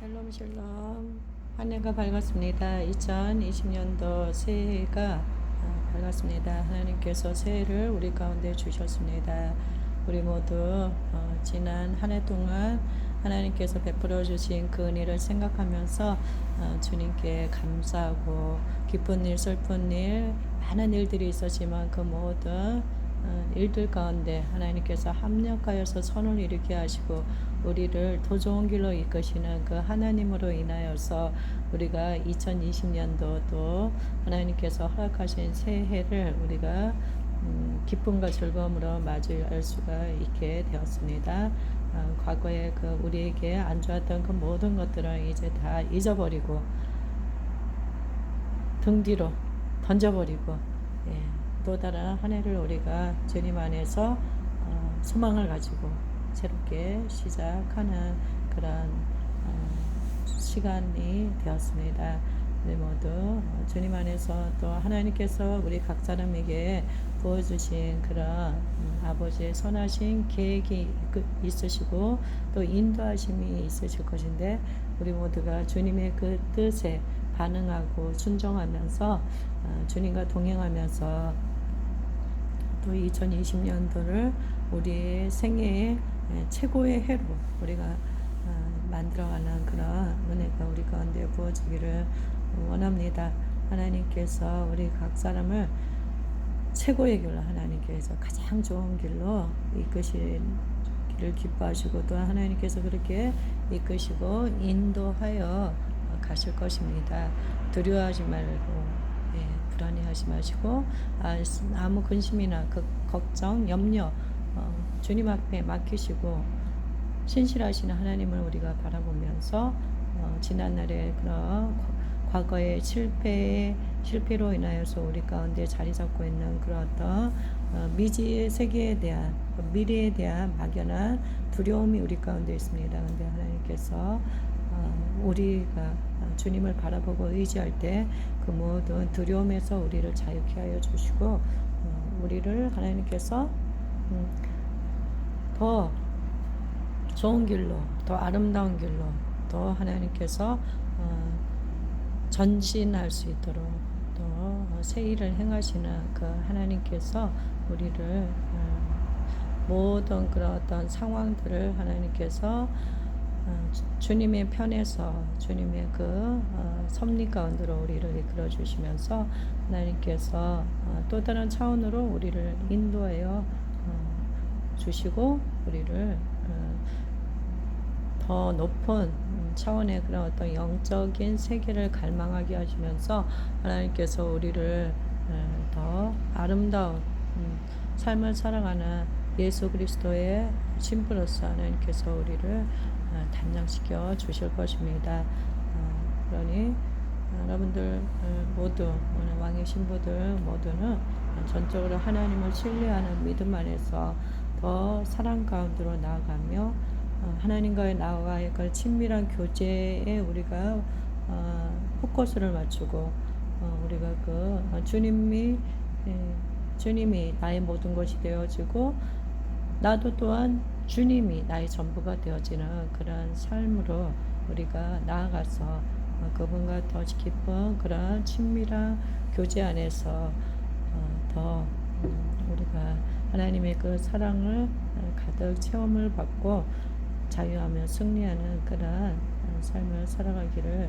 샬롬 샬롬. 한 해가 밝았습니다. 2020년도 새해가 밝았습니다. 하나님께서 새해를 우리 가운데 주셨습니다. 우리 모두 지난 한 해 동안 하나님께서 베풀어 주신 그 은혜를 생각하면서 주님께 감사하고, 기쁜 일 슬픈 일 많은 일들이 있었지만 그 모든 일들 가운데 하나님께서 합력하여서 선을 일으게 하시고 우리를 더 좋은 길로 이끄시는 그 하나님으로 인하여서 우리가 2020년도 또 하나님께서 허락하신 새해를 우리가 기쁨과 즐거움으로 맞이할 수가 있게 되었습니다. 과거에 그 우리에게 안 좋았던 그 모든 것들은 이제 다 잊어버리고 등 뒤로 던져버리고, 예, 또 다른 한 해를 우리가 주님 안에서 소망을 가지고 새롭게 시작하는 그런 시간이 되었습니다. 우리 모두 주님 안에서 또 하나님께서 우리 각 사람에게 부어주신 그런 아버지의 선하신 계획이 있으시고 또 인도하심이 있으실 것인데, 우리 모두가 주님의 그 뜻에 반응하고 순종하면서 주님과 동행하면서 또 2020년도를 우리의 생애의 최고의 해로 우리가 만들어가는 그런 은혜가 우리 가운데 부어지기를 원합니다. 하나님께서 우리 각 사람을 최고의 길로, 하나님께서 가장 좋은 길로 이끄시기를 기뻐하시고, 또 하나님께서 그렇게 이끄시고 인도하여 가실 것입니다. 두려워하지 말고, 불안해하지 마시고, 아무 근심이나 걱정, 염려 주님 앞에 맡기시고 신실하시는 하나님을 우리가 바라보면서 지난날의 그런 과거의 실패로 인하여서 우리 가운데 자리 잡고 있는 그런 어떤 미지의 세계에 대한, 미래에 대한 막연한 두려움이 우리 가운데 있습니다. 그런데 하나님께서 우리가 주님을 바라보고 의지할 때 그 모든 두려움에서 우리를 자유케 하여 주시고, 우리를 하나님께서 더 좋은 길로, 더 아름다운 길로, 더 하나님께서 전진할 수 있도록 또 새 일을 행하시는 그 하나님께서 우리를 모든 그런 어떤 상황들을 하나님께서 주님의 편에서 주님의 그 섭리 가운데로 우리를 이끌어 주시면서 하나님께서 또 다른 차원으로 우리를 인도하여 주시고, 우리를 더 높은 차원의 그런 어떤 영적인 세계를 갈망하게 하시면서 하나님께서 우리를 더 아름다운 삶을 살아가는 예수 그리스도의 신부로서 하나님께서 우리를 단장시켜 주실 것입니다. 그러니 여러분들 모두, 오늘 왕의 신부들 모두는 전적으로 하나님을 신뢰하는 믿음 안에서 더 사랑 가운데로 나아가며 하나님과의 나와의 그 친밀한 교제에 우리가 포커스를 맞추고, 우리가 그 주님이 나의 모든 것이 되어지고 나도 또한 주님이 나의 전부가 되어지는 그런 삶으로 우리가 나아가서 그분과 더 깊은 그런 친밀한 교제 안에서 더 우리가 하나님의 그 사랑을 가득 체험을 받고 자유하며 승리하는 그런 삶을 살아가기를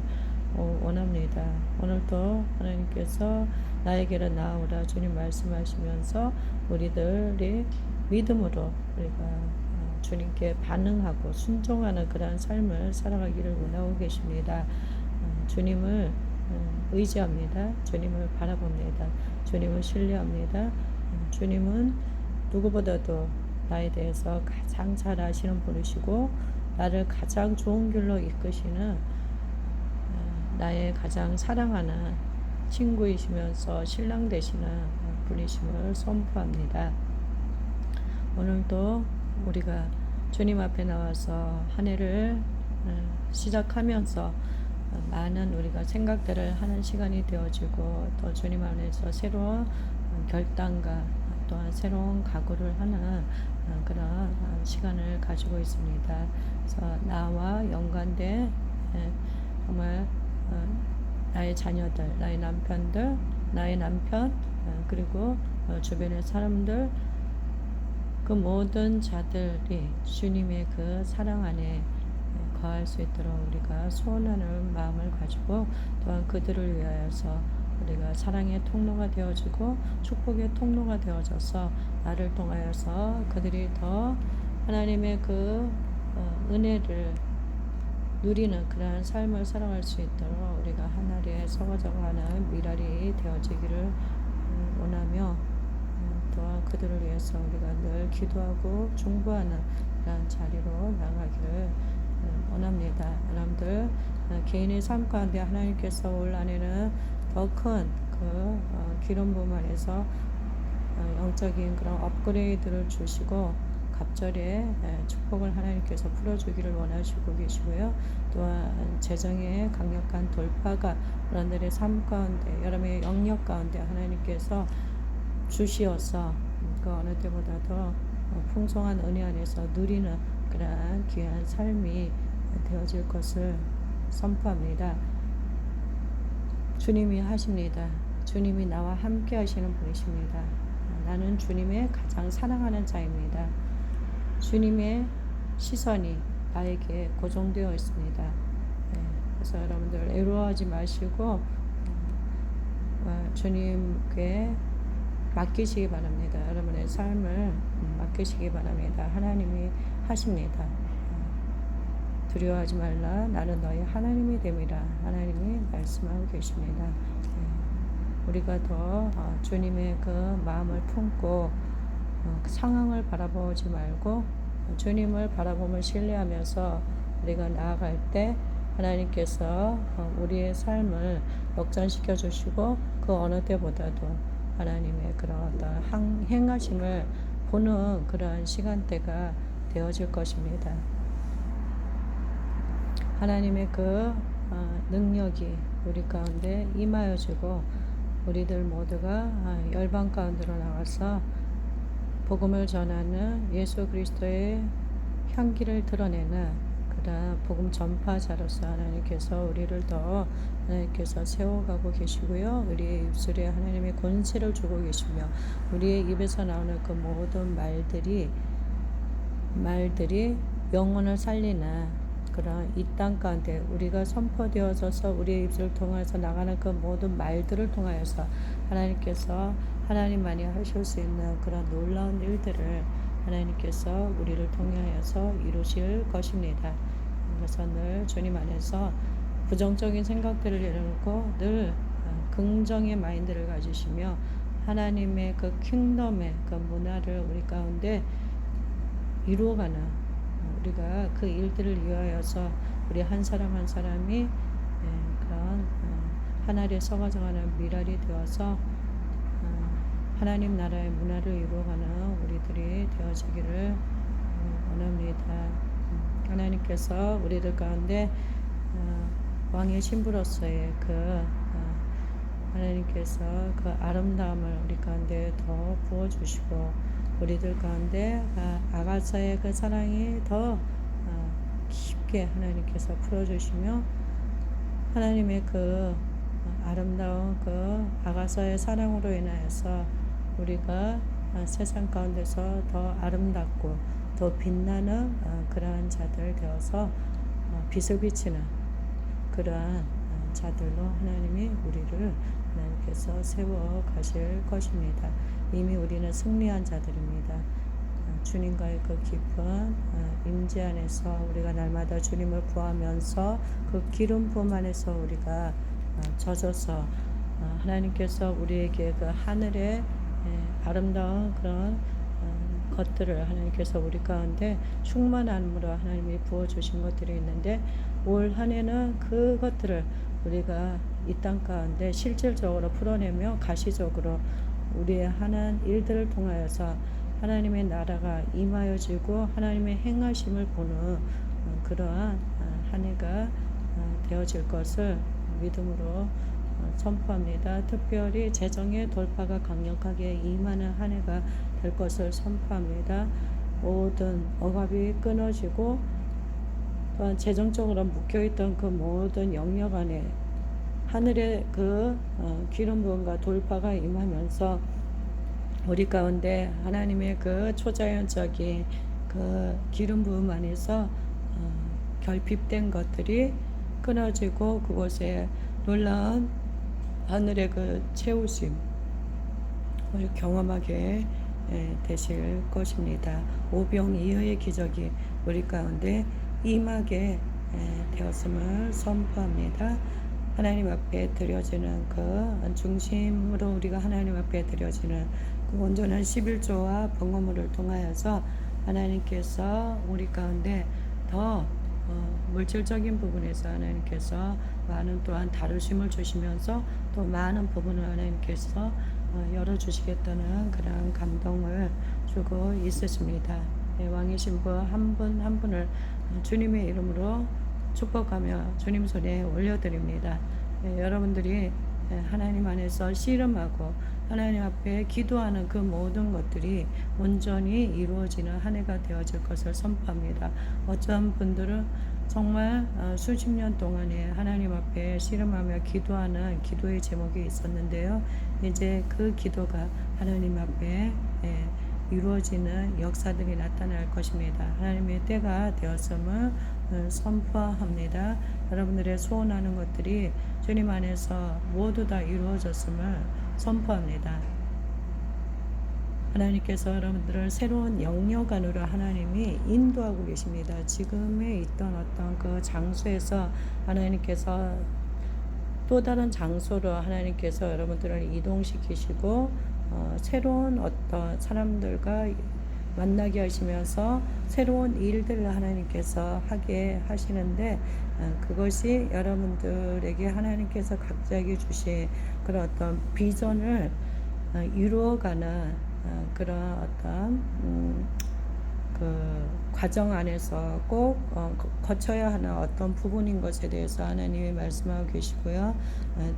원합니다. 오늘도 하나님께서 나에게로 나오라 주님 말씀하시면서 우리들이 믿음으로 우리가 주님께 반응하고 순종하는 그런 삶을 살아가기를 원하고 계십니다. 주님을 의지합니다. 주님을 바라봅니다. 주님을 신뢰합니다. 주님은 누구보다도 나에 대해서 가장 잘 아시는 분이시고, 나를 가장 좋은 길로 이끄시는 나의 가장 사랑하는 친구이시면서 신랑 되시는 분이심을 선포합니다. 오늘도 우리가 주님 앞에 나와서 한 해를 시작하면서 많은 우리가 생각들을 하는 시간이 되어지고, 또 주님 안에서 새로운 결단과 또한 새로운 각오를 하는 그런 시간을 가지고 있습니다. 그래서 나와 연관된 정말 나의 자녀들, 나의 남편들, 나의 남편, 그리고 주변의 사람들, 그 모든 자들이 주님의 그 사랑 안에 거할 수 있도록 우리가 소원하는 마음을 가지고 또한 그들을 위하여서 우리가 사랑의 통로가 되어주고 축복의 통로가 되어져서 나를 통하여서 그들이 더 하나님의 그 은혜를 누리는 그러한 삶을 살아갈 수 있도록 우리가 하나님의 서거져가는 미랄이 되어지기를 원하며 또한 그들을 위해서 우리가 늘 기도하고 중보하는 그런 자리로 나가기를 원합니다. 여러분들 개인의 삶 가운데 하나님께서 올 한해는 더 큰 그 기름 부음 안에서 영적인 그런 업그레이드를 주시고 갑절에 축복을 하나님께서 풀어주기를 원하시고 계시고요. 또한 재정의 강력한 돌파가 여러분들의 삶 가운데 여러분의 영역 가운데 하나님께서 주시어서 그 어느 때보다도 풍성한 은혜 안에서 누리는 그러한 귀한 삶이 되어질 것을 선포합니다. 주님이 하십니다. 주님이 나와 함께 하시는 분이십니다. 나는 주님의 가장 사랑하는 자입니다. 주님의 시선이 나에게 고정되어 있습니다. 그래서 여러분들 애로워하지 마시고 주님께 맡기시기 바랍니다. 여러분의 삶을 맡기시기 바랍니다. 하나님이 하십니다. 두려워하지 말라. 나는 너희 하나님이 됨이라. 하나님이 말씀하고 계십니다. 우리가 더 주님의 그 마음을 품고 상황을 바라보지 말고 주님을 바라보며 신뢰하면서 우리가 나아갈 때 하나님께서 우리의 삶을 역전시켜 주시고 그 어느 때보다도 하나님의 그런 어떤 행하심을 보는 그러한 시간대가 되어질 것입니다. 하나님의 그 능력이 우리 가운데 임하여지고 우리들 모두가 열방 가운데로 나가서 복음을 전하는 예수 그리스도의 향기를 드러내는 그러한 복음 전파자로서 하나님께서 우리를 더 하나님께서 세워가고 계시고요. 우리의 입술에 하나님의 권세를 주고 계시며 우리의 입에서 나오는 그 모든 말들이 영혼을 살리는 그런 이 땅 가운데 우리가 선포되어져서 우리의 입술을 통해서 나가는 그 모든 말들을 통하여서 하나님께서 하나님만이 하실 수 있는 그런 놀라운 일들을 하나님께서 우리를 통하여서 이루실 것입니다. 그래서 늘 주님 안에서 부정적인 생각들을 내려놓고 늘 긍정의 마인드를 가지시며 하나님의 그 킹덤의 그 문화를 우리 가운데 이루어가는 우리가 그 일들을 위하여서 우리 한 사람 한 사람이 그런 하나님의 썩어져가는 미랄이 되어서 하나님 나라의 문화를 이루어가는 우리들이 되어지기를 원합니다. 하나님께서 우리들 가운데 왕의 신부로서의 그 하나님께서 그 아름다움을 우리 가운데 더 부어주시고 우리들 가운데 아가서의 그 사랑이 더 깊게 하나님께서 풀어주시며 하나님의 그 아름다운 그 아가서의 사랑으로 인하여서 우리가 세상 가운데서 더 아름답고 더 빛나는 그러한 자들 되어서 빛을 비치는 그러한 자들로 하나님이 우리를 하나님께서 세워 가실 것입니다. 이미 우리는 승리한 자들입니다. 주님과의 그 깊은 임재 안에서 우리가 날마다 주님을 구하면서 그 기름 부음 안에서 우리가 젖어서 하나님께서 우리에게 그 하늘의 아름다운 그런 것들을 하나님께서 우리 가운데 충만함으로 하나님이 부어주신 것들이 있는데 올 한 해는 그것들을 우리가 이 땅 가운데 실질적으로 풀어내며 가시적으로 우리의 하는 일들을 통하여서 하나님의 나라가 임하여지고 하나님의 행하심을 보는 그러한 한 해가 되어질 것을 믿음으로 선포합니다. 특별히 재정의 돌파가 강력하게 임하는 한 해가 될 것을 선포합니다. 모든 억압이 끊어지고 또한 재정적으로 묶여있던 그 모든 영역 안에 하늘의 그 기름 부음과 돌파가 임하면서 우리 가운데 하나님의 그 초자연적인 그 기름 부음 안에서 결핍된 것들이 끊어지고 그곳에 놀라운 하늘의 그 채우심을 경험하게 되실 것입니다. 오병이어의 기적이 우리 가운데 임하게 되었음을 선포합니다. 하나님 앞에 드려지는 그 중심으로 우리가 하나님 앞에 드려지는 그 온전한 11조와 번거물을 통하여서 하나님께서 우리 가운데 더 물질적인 부분에서 하나님께서 많은 또한 다루심을 주시면서 또 많은 부분을 하나님께서 열어주시겠다는 그런 감동을 주고 있으십니다. 왕의 신부 한 분 한 분을 주님의 이름으로 축복하며 주님 손에 올려드립니다. 여러분들이 하나님 안에서 씨름하고 하나님 앞에 기도하는 그 모든 것들이 온전히 이루어지는 한 해가 되어질 것을 선포합니다. 어떤 분들은 정말 수십 년 동안에 하나님 앞에 씨름하며 기도하는 기도의 제목이 있었는데요. 이제 그 기도가 하나님 앞에 이루어지는 역사들이 나타날 것입니다. 하나님의 때가 되었음을 선포합니다. 여러분들의 소원하는 것들이 주님 안에서 모두 다 이루어졌음을 선포합니다. 하나님께서 여러분들을 새로운 영역 안으로 하나님이 인도하고 계십니다. 지금에 있던 어떤 그 장소에서 하나님께서 또 다른 장소로 하나님께서 여러분들을 이동시키시고 새로운 어떤 사람들과 만나게 하시면서 새로운 일들을 하나님께서 하게 하시는데 그것이 여러분들에게 하나님께서 각자에게 주신 그런 어떤 비전을 이루어가는 그런 어떤 그 과정 안에서 꼭 거쳐야 하는 어떤 부분인 것에 대해서 하나님이 말씀하고 계시고요.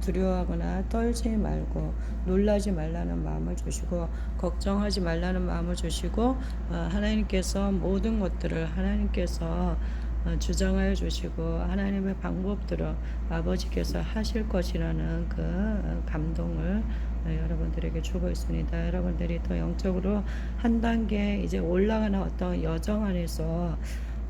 두려워하거나 떨지 말고 놀라지 말라는 마음을 주시고 걱정하지 말라는 마음을 주시고 하나님께서 모든 것들을 하나님께서 주장하여 주시고 하나님의 방법대로 아버지께서 하실 것이라는 그 감동을 여러분들에게 주고 있습니다. 여러분들이 더 영적으로 한 단계 이제 올라가는 어떤 여정 안에서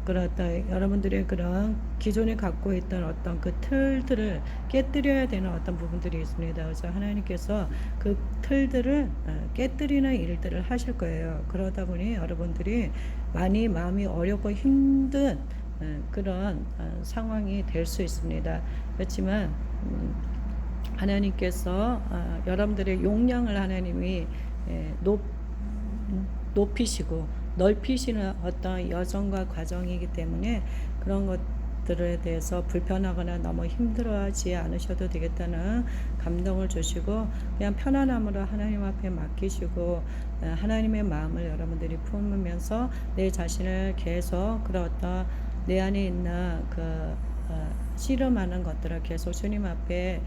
그런 여러분들의 그런 기존에 갖고 있던 어떤 그 틀들을 깨뜨려야 되는 어떤 부분들이 있습니다. 그래서 하나님께서 그 틀들을 깨뜨리는 일들을 하실 거예요. 그러다 보니 여러분들이 많이 마음이 어렵고 힘든 그런 상황이 될 수 있습니다. 그렇지만 하나님께서 여러분들의 용량을 하나님이 높이시고 넓히시는 어떤 여정과 과정이기 때문에 그런 것들에 대해서 불편하거나 너무 힘들어하지 않으셔도 되겠다는 감동을 주시고 그냥 편안함으로 하나님 앞에 맡기시고 하나님의 마음을 여러분들이 품으면서 내 자신을 계속 그런 어떤 내 안에 있는 그 씨름하는 것들을 계속 주님 앞에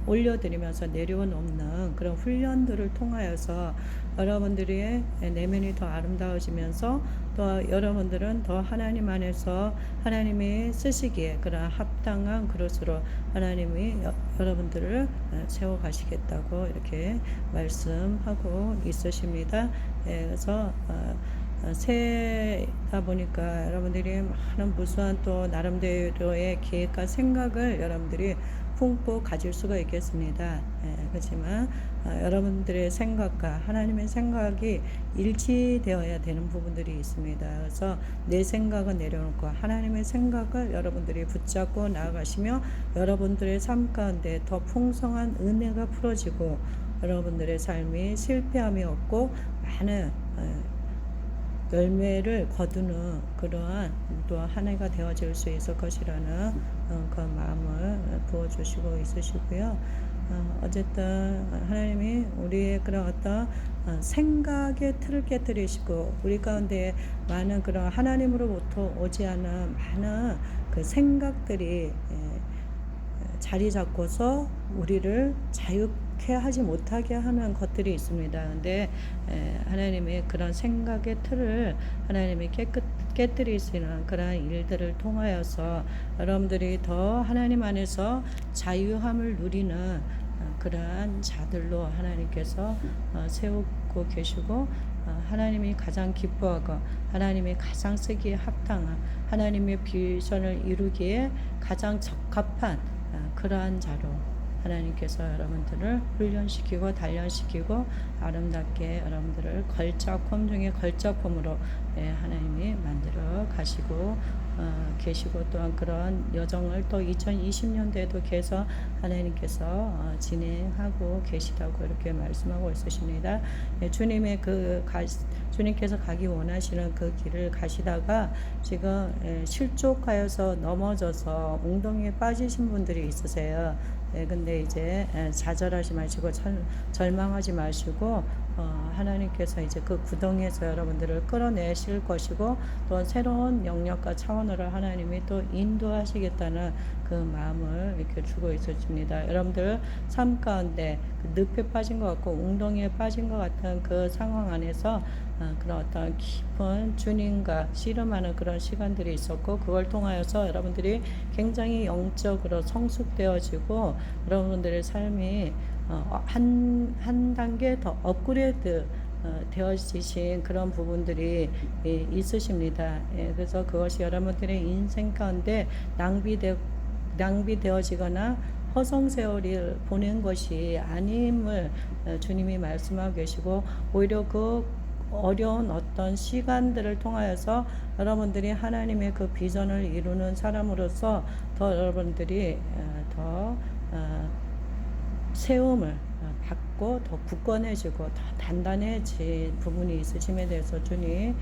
올려드리면서 내려놓는 그런 훈련들을 통하여서 여러분들의 내면이 더 아름다워지면서 또 여러분들은 더 하나님 안에서 하나님이 쓰시기에 그런 합당한 그릇으로 하나님이 여러분들을 세워가시겠다고 이렇게 말씀하고 있으십니다. 그래서 새다 보니까 여러분들이 많은 무수한 또 나름대로의 계획과 생각을 여러분들이 품고 가질 수가 있겠습니다. 그렇지만 여러분들의 생각과 하나님의 생각이 일치되어야 되는 부분들이 있습니다. 그래서 내 생각은 내려놓고 하나님의 생각을 여러분들이 붙잡고 나아가시며 여러분들의 삶 가운데 더 풍성한 은혜가 풀어지고 여러분들의 삶이 실패함이 없고 많은 열매를 거두는 그러한 또 한 해가 되어질 수 있을 것이라는 그 마음을 부어주시고 있으시고요. 어쨌든 하나님이 우리의 그런 어떤 생각의 틀을 깨뜨리시고 우리 가운데 많은 그런 하나님으로부터 오지 않은 많은 그 생각들이 자리 잡고서 우리를 자유케 하지 못하게 하는 것들이 있습니다. 근데 하나님의 그런 생각의 틀을 하나님이 깨끗 깨뜨리시는 그러한 일들을 통하여서 여러분들이 더 하나님 안에서 자유함을 누리는 그러한 자들로 하나님께서 세우고 계시고, 하나님이 가장 기뻐하고 하나님이 가장 쓰기에 합당한 하나님의 비전을 이루기에 가장 적합한 그러한 자로 하나님께서 여러분들을 훈련시키고 단련시키고 아름답게 여러분들을 걸작품 중에 걸작품으로 하나님이 만들어 가시고 계시고, 또한 그런 여정을 또 2020년도에도 계속 하나님께서 진행하고 계시다고 이렇게 말씀하고 있으십니다. 주님의 주님께서 가기 원하시는 그 길을 가시다가 지금 실족하여서 넘어져서 웅덩이에 빠지신 분들이 있으세요. 근데 이제 좌절하지 마시고 절망하지 마시고 하나님께서 이제 그 구덩이에서 여러분들을 끌어내실 것이고, 또 새로운 영역과 차원으로 하나님이 또 인도하시겠다는 그 마음을 이렇게 주고 있으십니다. 여러분들 삶 가운데 그 늪에 빠진 것 같고 웅덩이에 빠진 것 같은 그 상황 안에서 그런 어떤 깊은 주님과 씨름하는 그런 시간들이 있었고, 그걸 통하여서 여러분들이 굉장히 영적으로 성숙되어지고 여러분들의 삶이 한 단계 더 업그레이드 되어지신 그런 부분들이 있으십니다. 그래서 그것이 여러분들의 인생 가운데 낭비되어지거나 허송세월을 보낸 것이 아님을 주님이 말씀하고 계시고, 오히려 그 어려운 어떤 시간들을 통하여서 여러분들이 하나님의 그 비전을 이루는 사람으로서 더 여러분들이 더 세움을 받고 더 굳건해지고 더 단단해진 부분이 있으심에 대해서 주님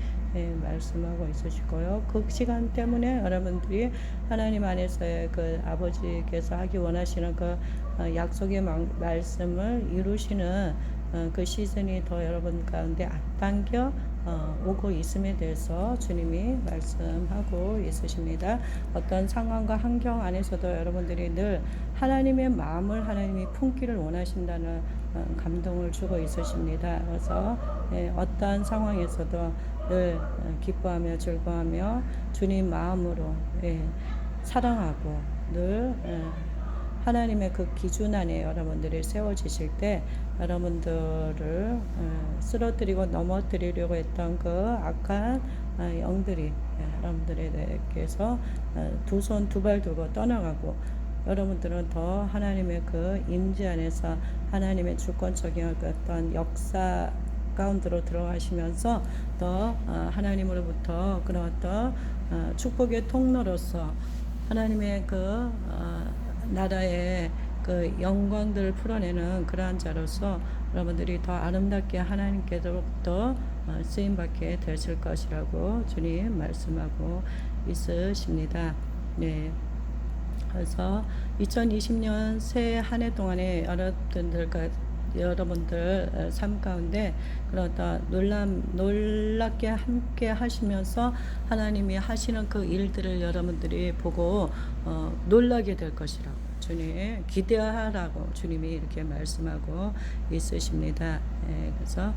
말씀하고 있으시고요. 그 시간 때문에 여러분들이 하나님 안에서의 그 아버지께서 하기 원하시는 그 약속의 말씀을 이루시는 그 시즌이 더 여러분 가운데 앞당겨 오고 있음에 대해서 주님이 말씀하고 있으십니다. 어떤 상황과 환경 안에서도 여러분들이 늘 하나님의 마음을 하나님이 품기를 원하신다는 감동을 주고 있으십니다. 그래서 어떠한 상황에서도 늘 기뻐하며 즐거워하며 주님 마음으로 사랑하고 늘 하나님의 그 기준 안에 여러분들이 세워지실 때 여러분들을 쓰러뜨리고 넘어뜨리려고 했던 그 악한 영들이 여러분들에게서 두 손 두 발 두고 떠나가고, 여러분들은 더 하나님의 그 임재 안에서 하나님의 주권적인 어떤 역사 가운데로 들어가시면서 더 하나님으로부터 그런 어떤 축복의 통로로서 하나님의 그 나라의 그 영광들을 풀어내는 그러한 자로서 여러분들이 더 아름답게 하나님께로부터 쓰임받게 되실 것이라고 주님 말씀하고 있으십니다. 네. 그래서 2020년 새해 한 해 동안에 여러분들 삶 가운데 그런 어떤 놀랍게 함께 하시면서 하나님이 하시는 그 일들을 여러분들이 보고 놀라게 될 것이라고 주님 기대하라고 주님이 이렇게 말씀하고 있으십니다. 그래서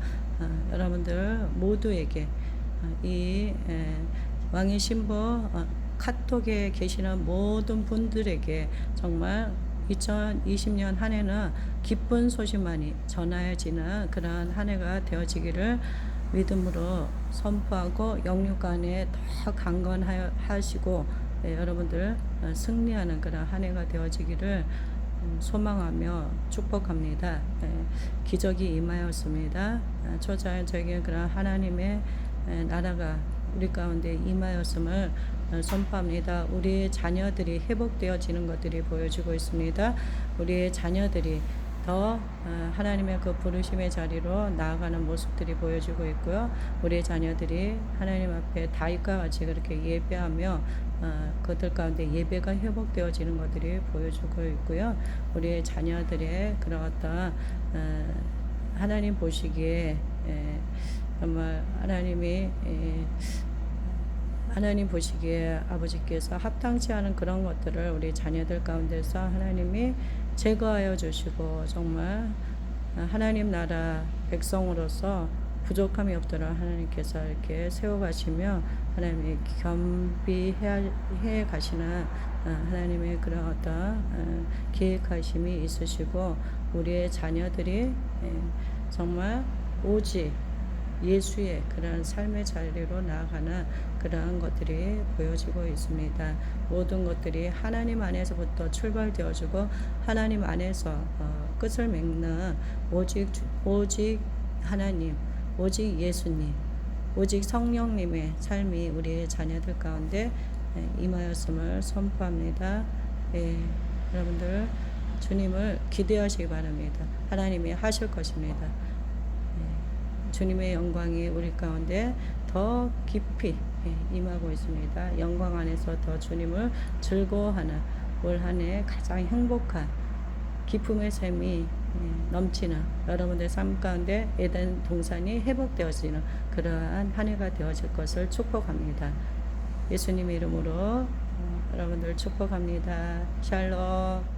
여러분들 모두에게 이 왕의 신부 카톡에 계시는 모든 분들에게 정말 2020년 한 해는 기쁜 소식만이 전하여지는 그러한 한 해가 되어지기를 믿음으로 선포하고 영육 안에 더 강건하시고 여러분들 승리하는 그런 한 해가 되어지기를 소망하며 축복합니다. 기적이 임하였습니다. 초자연적인 그런 하나님의 나라가 우리 가운데 임하였음을 선포합니다. 우리의 자녀들이 회복되어지는 것들이 보여지고 있습니다. 우리의 자녀들이 더 하나님의 그 부르심의 자리로 나아가는 모습들이 보여지고 있고요. 우리의 자녀들이 하나님 앞에 다윗과 같이 그렇게 예배하며 그들 가운데 예배가 회복되어지는 것들이 보여지고 있고요. 우리의 자녀들의 그런 어떤 하나님 보시기에 정말 하나님 보시기에 아버지께서 합당치 않은 그런 것들을 우리 자녀들 가운데서 하나님이 제거하여 주시고 정말 하나님 나라 백성으로서 부족함이 없도록 하나님께서 이렇게 세워가시며 하나님이 겸비해 가시는 하나님의 그런 어떤 계획하심이 있으시고 우리의 자녀들이 정말 오직 예수의 그런 삶의 자리로 나아가는 그러한 것들이 보여지고 있습니다. 모든 것들이 하나님 안에서부터 출발되어지고 하나님 안에서 끝을 맺는 오직 하나님, 오직 예수님, 오직 성령님의 삶이 우리의 자녀들 가운데 임하였음을 선포합니다. 여러분들 주님을 기대하시기 바랍니다. 하나님이 하실 것입니다. 주님의 영광이 우리 가운데 더 깊이 임하고 있습니다. 영광 안에서 더 주님을 즐거워하는 올 한 해 가장 행복한 기쁨의 샘이 넘치는 여러분들 삶 가운데 에덴 동산이 회복되어지는 그러한 한 해가 되어질 것을 축복합니다. 예수님의 이름으로 여러분들 축복합니다. 샬롬.